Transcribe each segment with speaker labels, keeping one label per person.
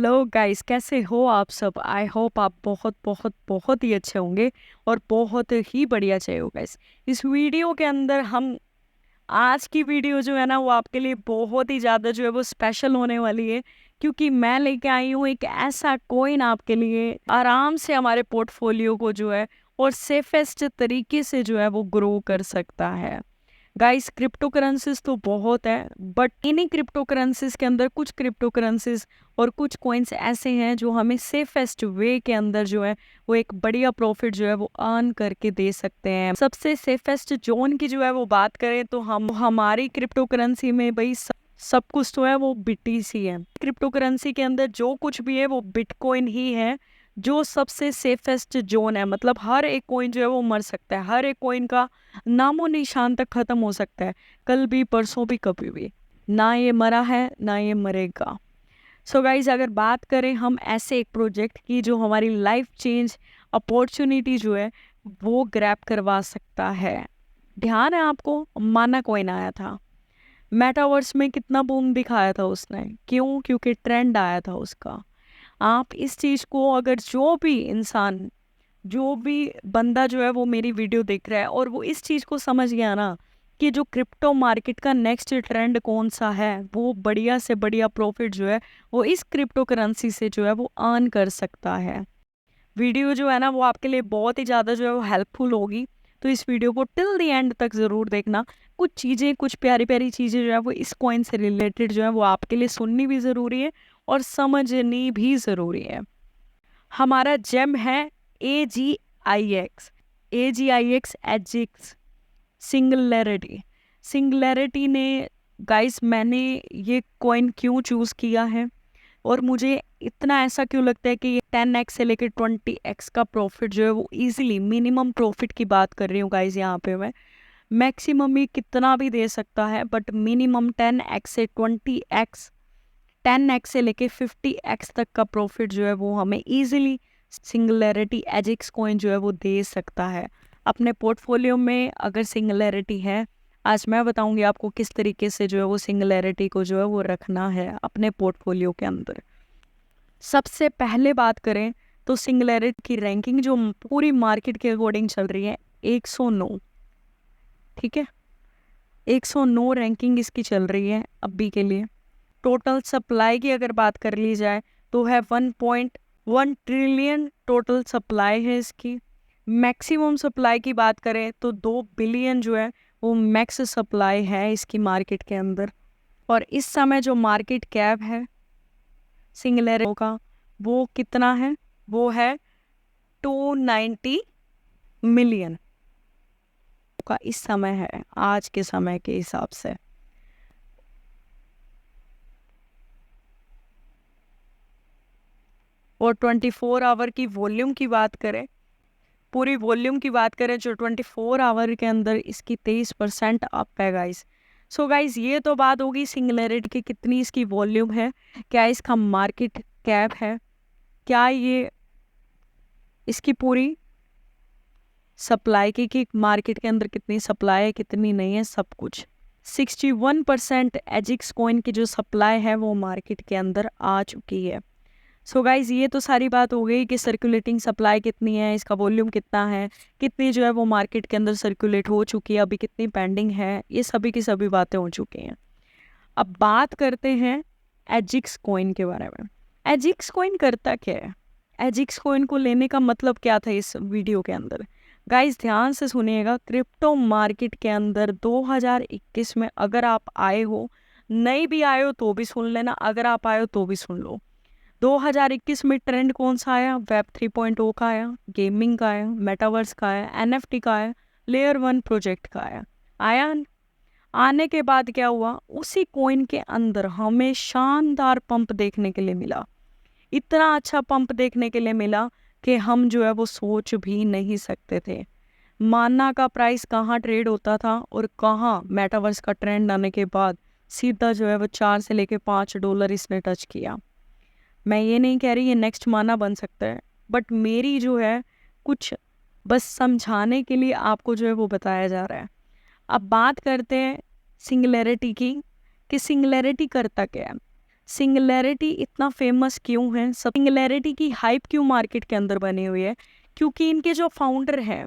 Speaker 1: Hello guys, कैसे हो आप सब। आई होप आप बहुत बहुत बहुत ही अच्छे होंगे और बहुत ही बढ़िया चाहिए हो गाइस। इस वीडियो के अंदर हम आज की वीडियो जो है ना वो आपके लिए बहुत ही ज़्यादा जो है वो स्पेशल होने वाली है, क्योंकि मैं लेके आई हूँ एक ऐसा कॉइन आपके लिए आराम से हमारे पोर्टफोलियो को जो है और सेफेस्ट तरीके से जो है वो ग्रो कर सकता है। गाइस, क्रिप्टो करेंसीज तो बहुत है, बट इन्हीं क्रिप्टो करेंसीज के अंदर कुछ क्रिप्टो करेंसीज और कुछ कॉइन्स ऐसे हैं जो हमें सेफेस्ट वे के अंदर जो है वो एक बढ़िया प्रॉफिट जो है वो अर्न करके दे सकते हैं। सबसे सेफेस्ट जोन की जो है वो बात करें तो हम हमारी क्रिप्टो करेंसी में भाई सब कुछ तो है वो BTC है। क्रिप्टो करेंसी के अंदर जो कुछ भी है वो बिटकॉइन ही है जो सबसे सेफेस्ट जोन है। मतलब हर एक कॉइन जो है वो मर सकता है, हर एक कॉइन का नामो निशान तक खत्म हो सकता है, कल भी परसों भी कभी भी। ना ये मरा है ना ये मरेगा। सो गाइज, अगर बात करें हम ऐसे एक प्रोजेक्ट की जो हमारी लाइफ चेंज अपॉर्चुनिटी जो है वो ग्रैब करवा सकता है। ध्यान है आपको, माना कॉइन आया था, मेटावर्स में कितना बूम दिखाया था उसने। क्यों? क्योंकि ट्रेंड आया था उसका। आप इस चीज़ को, अगर जो भी इंसान, जो भी बंदा जो है वो मेरी वीडियो देख रहा है और वो इस चीज़ को समझ गया ना कि जो क्रिप्टो मार्केट का नेक्स्ट ट्रेंड कौन सा है, वो बढ़िया से बढ़िया प्रॉफिट जो है वो इस क्रिप्टो करेंसी से जो है वो अर्न कर सकता है। वीडियो जो है ना वो आपके लिए बहुत ही ज़्यादा जो है वो हेल्पफुल होगी, तो इस वीडियो को टिल द एंड तक ज़रूर देखना। कुछ चीज़ें, कुछ प्यारी प्यारी चीज़ें जो है वो इस कॉइन से रिलेटेड जो है वो आपके लिए सुननी भी ज़रूरी है और समझनी भी ज़रूरी है। हमारा जेम है AGIX। AGIX AGIX singularity. Singularity ने, गाइस, मैंने ये कॉइन क्यों चूज़ किया है और मुझे इतना ऐसा क्यों लगता है कि ये 10x से लेकर 20x का प्रॉफिट जो है वो इजीली, मिनिमम प्रॉफिट की बात कर रही हूँ गाइस यहाँ पे मैं। मैक्सिमम ये कितना भी दे सकता है, बट मिनिमम 10x से 20x, 10x से लेके 50x तक का प्रॉफिट जो है वो हमें इजीली सिंगुलैरिटी एजिक्स कॉइन जो है वो दे सकता है अपने पोर्टफोलियो में। अगर सिंगुलैरिटी है, आज मैं बताऊंगी आपको किस तरीके से जो है वो सिंगुलैरिटी को जो है वो रखना है अपने पोर्टफोलियो के अंदर। सबसे पहले बात करें तो सिंगुलैरिटी की रैंकिंग जो पूरी मार्केट के अकॉर्डिंग चल रही है 109, ठीक है, 109 रैंकिंग इसकी चल रही है अभी के लिए। टोटल सप्लाई की अगर बात कर ली जाए तो है 1.1 ट्रिलियन टोटल सप्लाई है इसकी। मैक्सिमम सप्लाई की बात करें तो 2 बिलियन जो है वो मैक्स सप्लाई है इसकी मार्केट के अंदर। और इस समय जो मार्केट कैप है सिंगुलैरिटी का वो कितना है? वो है 290 मिलियन का इस समय है, आज के समय के हिसाब से। और 24 आवर की वॉल्यूम की बात करें, पूरी वॉल्यूम की बात करें जो 24 आवर के अंदर इसकी 23% अप है गाइस। सो गाइस, ये तो बात होगी सिंगुलैरिटी की, कितनी इसकी वॉल्यूम है, क्या इसका मार्केट कैप है, क्या ये इसकी पूरी सप्लाई की मार्केट के अंदर कितनी सप्लाई है कितनी नहीं है, सब कुछ। 61% एजिक्स कॉइन की जो सप्लाई है वो मार्केट के अंदर आ चुकी है। सो गाइज, ये तो सारी बात हो गई कि सर्कुलेटिंग सप्लाई कितनी है, इसका वॉल्यूम कितना है, कितनी जो है वो मार्केट के अंदर सर्कुलेट हो चुकी है, अभी कितनी पेंडिंग है, ये सभी की सभी बातें हो चुकी हैं। अब बात करते हैं एजिक्स कॉइन के बारे में। एजिक्स कॉइन करता क्या है? एजिक्स कॉइन को लेने का मतलब क्या था इस वीडियो के अंदर? गाइस, ध्यान से सुनिएगा। क्रिप्टो मार्केट के अंदर 2021 में अगर आप आए हो, नहीं भी आए हो तो भी सुन लेना, अगर आप आए हो तो भी सुन लो। 2021 में ट्रेंड कौन सा आया? वेब 3.0 का आया, गेमिंग का आया, मेटावर्स का आया, NFT का आया, लेयर 1 प्रोजेक्ट का आया। आया आने के बाद क्या हुआ? उसी कॉइन के अंदर हमें शानदार पंप देखने के लिए मिला। इतना अच्छा पंप देखने के लिए मिला कि हम जो है वो सोच भी नहीं सकते थे। माना का प्राइस कहाँ ट्रेड होता था और कहाँ मेटावर्स का ट्रेंड आने के बाद सीधा जो है वो 4 से लेके $5 इसने टच किया। मैं ये नहीं कह रही ये नेक्स्ट माना बन सकता है, बट मेरी जो है कुछ बस समझाने के लिए आपको जो है वो बताया जा रहा है। अब बात करते हैं सिंगुलैरिटी की, कि सिंगुलैरिटी करता क्या है। सिंगुलैरिटी इतना फेमस क्यों है, सब सिंगुलैरिटी की हाइप क्यों मार्केट के अंदर बनी हुई है? क्योंकि इनके जो फाउंडर हैं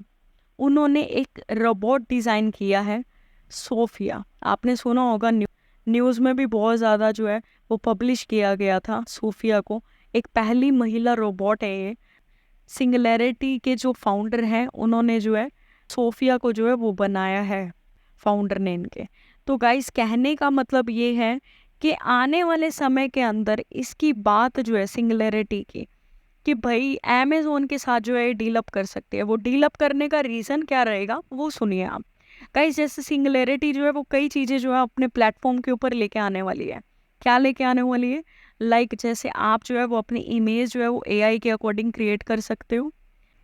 Speaker 1: उन्होंने एक रोबोट डिज़ाइन किया है, सोफिया। आपने सुना होगा, न्यूज़ में भी बहुत ज़्यादा जो है वो पब्लिश किया गया था सोफिया को। एक पहली महिला रोबोट है ये। सिंगुलैरिटी के जो फाउंडर हैं उन्होंने जो है सोफिया को जो है वो बनाया है, फाउंडर ने इनके। तो गाइस कहने का मतलब ये है कि आने वाले समय के अंदर इसकी बात जो है सिंगुलैरिटी की, कि भाई अमेज़ोन के साथ जो है डील अप कर सकते हैं। वो डील अप करने का रीज़न क्या रहेगा वो सुनिए आप। गाइस जैसे सिंगुलैरिटी जो है वो कई चीज़ें जो है अपने प्लेटफॉर्म के ऊपर लेके आने वाली है। क्या लेके आने वाली है? जैसे आप जो है वो अपनी इमेज जो है वो एआई के अकॉर्डिंग क्रिएट कर सकते हो।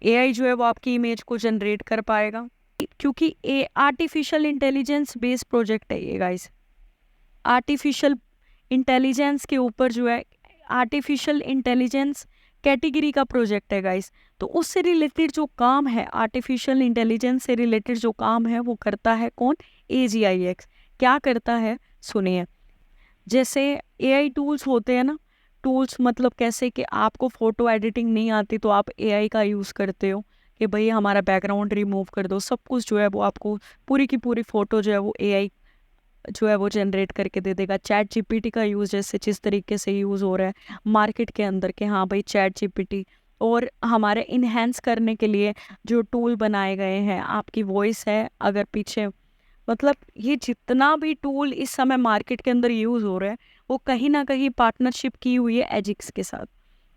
Speaker 1: एआई जो है वो आपकी इमेज को जनरेट कर पाएगा, क्योंकि ए आर्टिफिशियल इंटेलिजेंस बेस्ड प्रोजेक्ट है ये गाइस। आर्टिफिशियल इंटेलिजेंस के ऊपर जो है, आर्टिफिशियल इंटेलिजेंस कैटेगरी का प्रोजेक्ट है गाइस। तो उससे रिलेटेड जो काम है, आर्टिफिशियल इंटेलिजेंस से रिलेटेड जो काम है वो करता है कौन? AGIX। क्या करता है सुनिए। जैसे एआई टूल्स होते हैं ना, टूल्स मतलब कैसे कि आपको फ़ोटो एडिटिंग नहीं आती तो आप एआई का यूज़ करते हो कि भाई हमारा बैकग्राउंड रिमूव कर दो, सब कुछ जो है वो आपको पूरी की पूरी फ़ोटो जो है वो एआई जो है वो जनरेट करके दे देगा। चैट जीपीटी का यूज़ जैसे जिस तरीके से यूज़ हो रहा है मार्केट के अंदर के, हाँ भाई चैट जीपीटी, और हमारे इन्हेंस करने के लिए जो टूल बनाए गए हैं, आपकी वॉइस है अगर पीछे, मतलब ये जितना भी टूल इस समय मार्केट के अंदर यूज़ हो रहा है वो कहीं ना कहीं पार्टनरशिप की हुई है एजिक्स के साथ।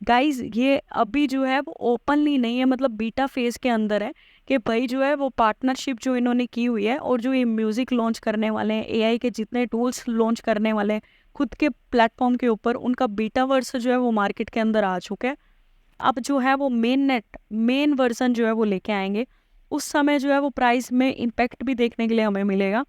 Speaker 1: गाइज ये अभी जो है वो ओपनली नहीं है, मतलब बीटा फेज के अंदर है कि भाई जो है वो पार्टनरशिप जो इन्होंने की हुई है, और जो ये म्यूज़िक लॉन्च करने वाले हैं, एआई के जितने टूल्स लॉन्च करने वाले हैं खुद के प्लेटफॉर्म के ऊपर, उनका बीटा वर्सन जो है वो मार्केट के अंदर आ चुका है। अब जो है वो मेन वर्जन जो है वो लेके आएंगे। उस समय जो है वो प्राइस में इम्पैक्ट भी देखने के लिए हमें मिलेगा।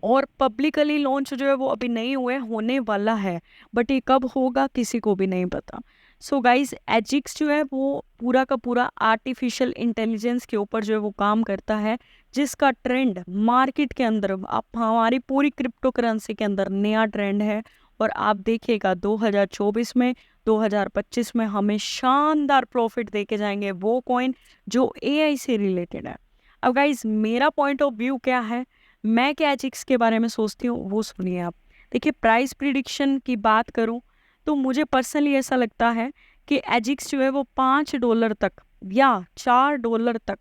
Speaker 1: और पब्लिकली लॉन्च जो है वो अभी नहीं हुए, होने वाला है, बट ये कब होगा किसी को भी नहीं पता। सो गाइज एजिक्स जो है वो पूरा का पूरा आर्टिफिशियल इंटेलिजेंस के ऊपर जो है वो काम करता है, जिसका ट्रेंड मार्केट के अंदर अब हमारी पूरी क्रिप्टो करेंसी के अंदर नया ट्रेंड है। और आप देखिएगा 2024 में, 2025 में हमें शानदार प्रॉफिट देके जाएंगे वो कॉइन जो एआई से रिलेटेड है। अब गाइज मेरा पॉइंट ऑफ व्यू क्या है, मैं क्या एजिक्स के बारे में सोचती हूँ वो सुनिए आप। देखिए प्राइस प्रिडिक्शन की बात करूँ तो मुझे पर्सनली ऐसा लगता है कि एजिक्स जो है वो $5 तक या $4 तक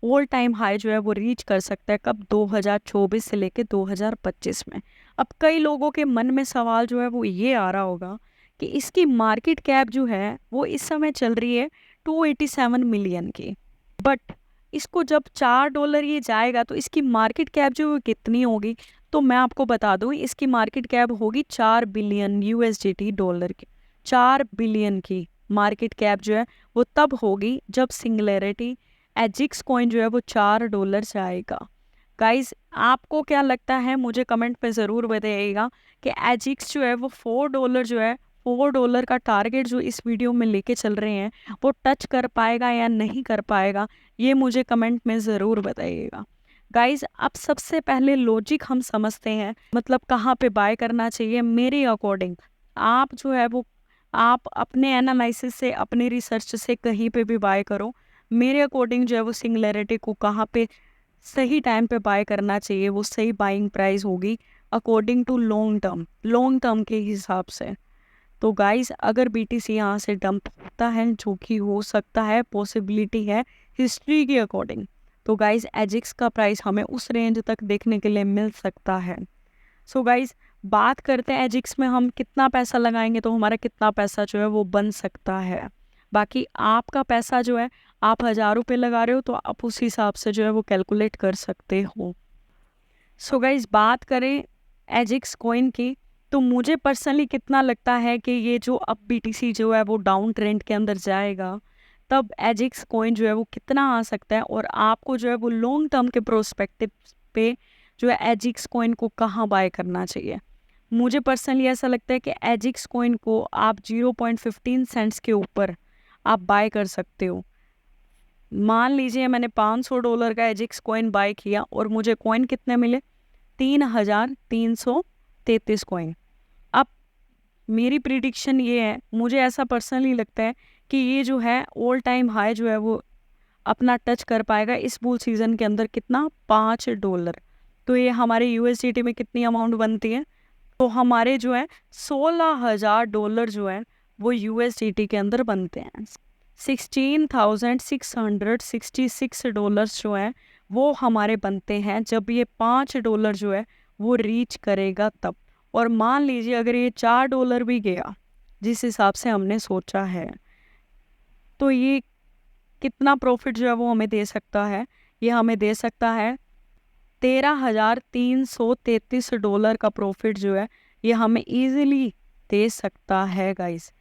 Speaker 1: ऑल टाइम हाई जो है वो रीच कर सकता है। कब? 2024 से लेके 2025 में। अब कई लोगों के मन में सवाल जो है वो ये आ रहा होगा कि इसकी मार्केट कैप जो है वो इस समय चल रही है 287 मिलियन की, बट इसको जब $4 ये जाएगा तो इसकी मार्केट कैप जो है कितनी होगी? तो मैं आपको बता दूं इसकी मार्केट कैप होगी 4 बिलियन USDT डॉलर की। 4 बिलियन की मार्केट कैप जो है वो तब होगी जब सिंगुलैरिटी एजिक्स कॉइन जो है वो $4 जाएगा। गाइज आपको क्या लगता है मुझे कमेंट पे ज़रूर बताइएगा कि एजिक्स जो है वो $4 जो है, $4 का टारगेट जो इस वीडियो में लेके चल रहे हैं वो टच कर पाएगा या नहीं कर पाएगा, ये मुझे कमेंट में ज़रूर बताइएगा। गाइज अब सबसे पहले लॉजिक हम समझते हैं, मतलब कहाँ पे बाय करना चाहिए मेरे अकॉर्डिंग। आप जो है वो आप अपने एनालिसिस से, अपने रिसर्च से कहीं पे भी बाय करो। मेरे अकॉर्डिंग जो है वो सिंगुलैरिटी को कहाँ पे सही टाइम पे बाय करना चाहिए, वो सही बाइंग प्राइस होगी अकॉर्डिंग टू लॉन्ग टर्म के हिसाब से। तो गाइस अगर BTC यहाँ से डंप होता है, जो कि हो सकता है, पॉसिबिलिटी है हिस्ट्री के अकॉर्डिंग, तो गाइस एजिक्स का प्राइस हमें उस रेंज तक देखने के लिए मिल सकता है। सो गाइस बात करते हैं एजिक्स में हम कितना पैसा लगाएंगे तो हमारा कितना पैसा जो है वो बन सकता है। बाकी आपका पैसा जो है, आप ₹1000 लगा रहे हो तो आप उस हिसाब से जो है वो कैलकुलेट कर सकते हो। सो गाइस बात करें एजिक्स कॉइन की, तो मुझे पर्सनली कितना लगता है कि ये जो अब BTC जो है वो डाउन ट्रेंड के अंदर जाएगा, तब एजिक्स कॉइन जो है वो कितना आ सकता है, और आपको जो है वो लॉन्ग टर्म के प्रोस्पेक्टिव पे जो है एजिक्स कॉइन को कहाँ बाय करना चाहिए। मुझे पर्सनली ऐसा लगता है कि एजिक्स कॉइन को आप 0.15 सेंट्स के ऊपर आप बाय कर सकते हो। मान लीजिए मैंने $500 का एजिक्स कॉइन बाय किया और मुझे कॉइन कितने मिले? 3333 कॉइन। अब मेरी प्रिडिक्शन ये है, मुझे ऐसा पर्सनली लगता है कि ये जो है ऑल टाइम हाई जो है वो अपना टच कर पाएगा इस बुल सीज़न के अंदर। कितना? $5। तो ये हमारे यूएसडीटी में कितनी अमाउंट बनती है? तो हमारे जो है $16,000 जो है वो यूएसडीटी के अंदर बनते हैं। $16,666 जो है वो हमारे बनते हैं जब ये $5 जो है वो रीच करेगा तब। और मान लीजिए अगर ये $4 भी गया जिस हिसाब से हमने सोचा है, तो ये कितना प्रॉफिट जो है वो हमें दे सकता है? ये हमें दे सकता है $13,333 का प्रॉफिट जो है ये हमें इजीली दे सकता है गाइस।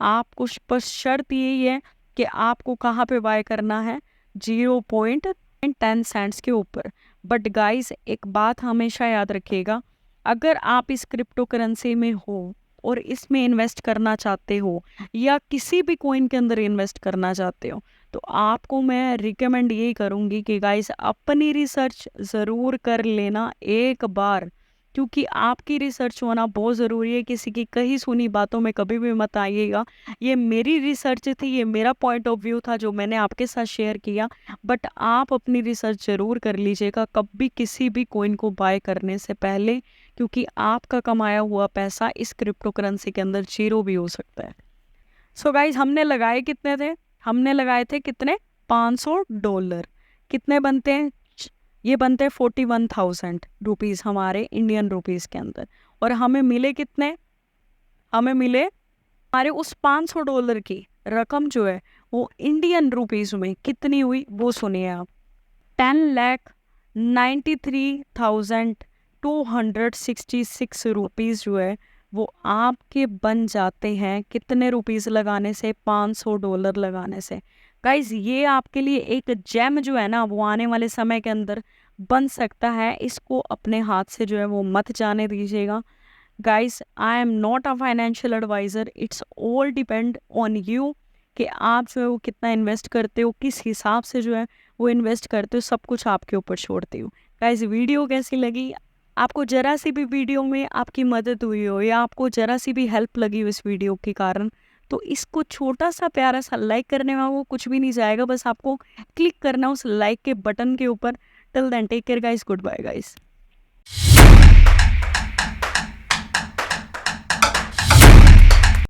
Speaker 1: आपको बस शर्त यही है कि आपको कहाँ पे बाय करना है, 0.10 सेंट्स के ऊपर। बट गाइस एक बात हमेशा याद रखिएगा, अगर आप इस क्रिप्टो करेंसी में हो और इसमें इन्वेस्ट करना चाहते हो या किसी भी कॉइन के अंदर इन्वेस्ट करना चाहते हो, तो आपको मैं रिकमेंड यही करूँगी कि गाइस अपनी रिसर्च ज़रूर कर लेना एक बार, क्योंकि आपकी रिसर्च होना बहुत ज़रूरी है। किसी की कही सुनी बातों में कभी भी मत आइएगा। ये मेरी रिसर्च थी, ये मेरा पॉइंट ऑफ व्यू था जो मैंने आपके साथ शेयर किया, बट आप अपनी रिसर्च ज़रूर कर लीजिएगा कभी किसी भी कॉइन को बाय करने से पहले, क्योंकि आपका कमाया हुआ पैसा इस क्रिप्टो करेंसी के अंदर जीरो भी हो सकता है। सो गाइज हमने लगाए कितने थे? हमने लगाए थे कितने? $500। कितने बनते हैं? ये बनते हैं 41,000 रुपीज़ हमारे इंडियन रुपीज़ के अंदर। और हमें मिले कितने? हमें मिले हमारे उस $500 की रकम जो है वो इंडियन रुपीज़ में कितनी हुई वो सुनिए आप। 10,93,266 रुपीज़ जो है वो आपके बन जाते हैं। कितने रुपीज़ लगाने से? $500 लगाने से। गाइज ये आपके लिए एक जेम जो है ना वो आने वाले समय के अंदर बन सकता है। इसको अपने हाथ से जो है वो मत जाने दीजिएगा। Guys I am not a financial advisor, it's all depend on you कि आप जो है वो कितना इन्वेस्ट करते हो, किस हिसाब से जो है वो इन्वेस्ट करते हो, सब कुछ आपके ऊपर छोड़ती हूँ। गाइज वीडियो कैसी लगी? आपको ज़रा सी भी वीडियो में आपकी मदद हुई हो या आपको ज़रा सी भी हेल्प लगी हो इस वीडियो के कारण, तो इसको छोटा सा प्यारा सा लाइक करने में वो कुछ भी नहीं जाएगा, बस आपको क्लिक करना उस लाइक के बटन के ऊपर। Till then take care guys, goodbye guys.